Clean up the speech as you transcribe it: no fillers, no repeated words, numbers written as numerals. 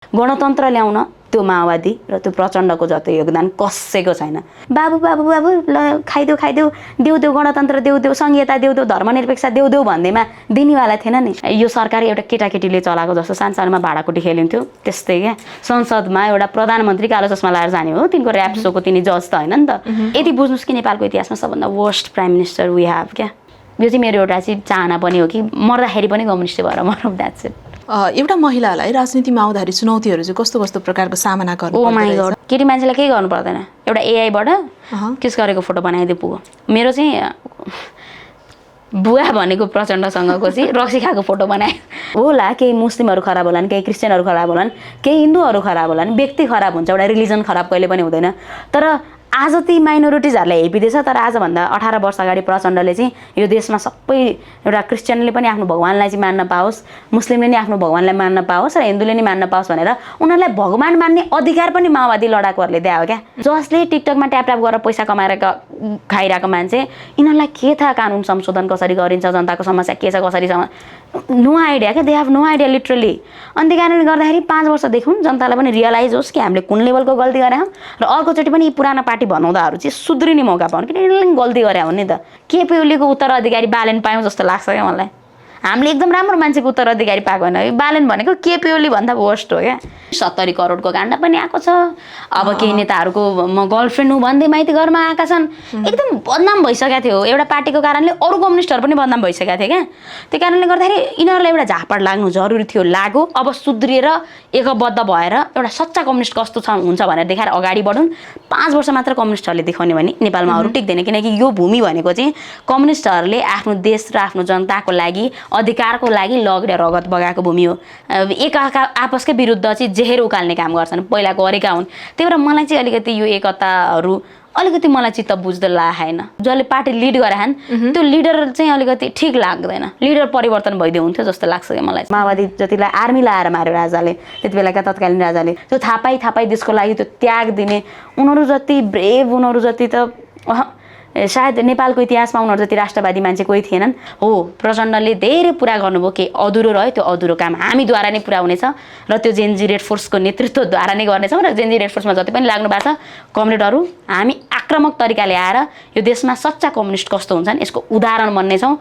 गणतन्त्र ल्याउन त्यो माओवादी र त्यो प्रचण्डको जति योगदान कसैको छैन। बाबु बाबु बाबु ल खाइदेऊ खाइदेऊ, देऊ देऊ गणतन्त्र देऊ देऊ, संहिता देऊ देऊ, धर्मनिरपेक्षता देऊ देऊ भन्दैमा दिनेवाला थिएन नि। यो सरकार एउटा केटाकेटीले चलाएको जस्तो सानसानोमा भाडाकुटी खेलिन्थ्यो त्यस्तै क्या। संसदमा एउटा प्रधानमन्त्री कालो चस्मा लाएर जाने हो, तिनको ऱ्याप सोको तिनी जज त होइन नि त। यति बुझ्नुहोस् कि नेपालको इतिहासमा सबभन्दा worst prime minister we have क्या। यो चाहिँ मेरो एउटा चाहिँ चाहना पनि हो कि मर्दाखेरि पनि कम्युनिस्ट भएर मरौँ, द्याट्स इट। एउटा महिलालाई राजनीतिमा आउँदाखेरि चुनौतीहरू चाहिँ कस्तो कस्तो प्रकारको सामना गर्नु पर्छ? ओ माइ गॉड, केटी मान्छेलाई केही गर्नु पर्दैन, एउटा एआईबाट किस गरेको फोटो बनाइदियो पुगो। मेरो चाहिँ बुवा भनेको प्रचण्डसँगको चाहिँ रक्सी खाएको फोटो बनाए होला। केही मुस्लिमहरू खराब होलान्, केही क्रिस्चियनहरू खराब होलान्, केही हिन्दूहरू खराब होलान्, व्यक्ति खराब हुन्छ, एउटा रिलिजन खराब कहिले पनि हुँदैन। तर आज ती माइनोरिटिजहरूलाई हेपिदिएछ। तर आजभन्दा 18 वर्ष अगाडि प्रचण्डले चाहिँ यो देशमा सबै एउटा क्रिस्चियनले पनि आफ्नो भगवान्लाई चाहिँ मान्न पाओस्, मुस्लिमले नि आफ्नो भगवान्लाई मान्न पाओस् र हिन्दूले नि मान्न पाओस् भनेर उनीहरूलाई भगवान मान्ने अधिकार पनि माओवादी लडाकुहरूले दियो क्या। जसले टिकटकमा ट्याप ट्याप गरेर पैसा कमाएर खाइरहेको मान्छे, यिनीहरूलाई के थाहा कानुन संशोधन कसरी गरिन्छ, जनताको समस्या के छ कसरी, नो आइडिया क्या। They have no idea literally. अनि त्यही कारणले गर्दाखेरि 5 वर्षदेखि जनतालाई पनि रियलाइज होस् कि हामीले कुन लेभलको गल्ती गरेँ र अर्कोचोटि पनि पुरानो पार्टी बनाउँदाहरू चाहिँ सुध्रिने मौका पाउनु, किन यिनीहरूले गल्ती गरे हो नि त। केपी ओलीको उत्तराधिकारी बालेन पायौँ जस्तो लाग्छ क्या मलाई। हामीले एकदम राम्रो मान्छेको उत्तराधिकारी पाएको होइन। बालेन भनेको केपी ओली भन्दा वर्स्ट हो क्या। 70 करोडको काण्ड पनि आएको छ। अब केही नेताहरूको म गर्लफ्रेन्ड हुँ भन्दै माइती घरमा आएका छन्। एकदम बदनाम भइसकेको थियो। एउटा पार्टीको कारणले अरू कम्युनिस्टहरू पनि बदनाम भइसकेका थिए क्या। त्यही कारणले गर्दाखेरि यिनीहरूलाई एउटा झापड लाग्नु जरुरी थियो, लाग्यो। अब सुध्रिएर एकबद्ध भएर एउटा सच्चा कम्युनिस्ट कस्तो हुन्छ भनेर देखाएर अगाडि बढुन्। 5 वर्ष मात्र कम्युनिस्टहरूले देखाउने भने नेपालमा अरू टिक्दैन। किनकि यो भूमि भनेको चाहिँ कम्युनिस्टहरूले आफ्नो देश र आफ्नो जनताको लागि, अधिकारको लागि लगेर रगत बगाएको भूमि हो। एक आपसकै विरुद्ध चाहिँ जेहेर उकाल्ने काम गर्छन्, पहिला गरेका हुन्। त्यही भएर मलाई चाहिँ अलिकति यो एकताहरू अलिकति मलाई चित्त बुझ्दो लागेन। जसले पार्टी लिड गराछन् त्यो लिडर चाहिँ अलिकति ठिक लाग्दैन। लिडर परिवर्तन भइदियो हुन्थ्यो जस्तो लाग्छ कि मलाई। माओवादी जतिलाई आर्मी लाएर मार्यो राजाले, त्यति बेलाका तत्कालीन राजाले, त्यो थापाई देशको लागि त्यो त्याग दिने, उनीहरू जति ब्रेभ, उनीहरू जति त सायद नेपालको इतिहासमा उनीहरू जति राष्ट्रवादी मान्छे कोही थिएनन्। हो, प्रचण्डले धेरै पुरा गर्नुभयो। के अधुरो रह्यो त्यो अधुरो काम हामीद्वारा नै पुरा हुनेछ र त्यो जेनजी रेड फोर्सको नेतृत्वद्वारा नै गर्नेछौँ। र जेनजी रेड फोर्समा जति पनि लाग्नु भएको छ कमरेडहरू, हामी आक्रामक तरिकाले आएर यो देशमा सच्चा कम्युनिस्ट कस्तो हुन्छन् यसको उदाहरण बन्नेछौँ।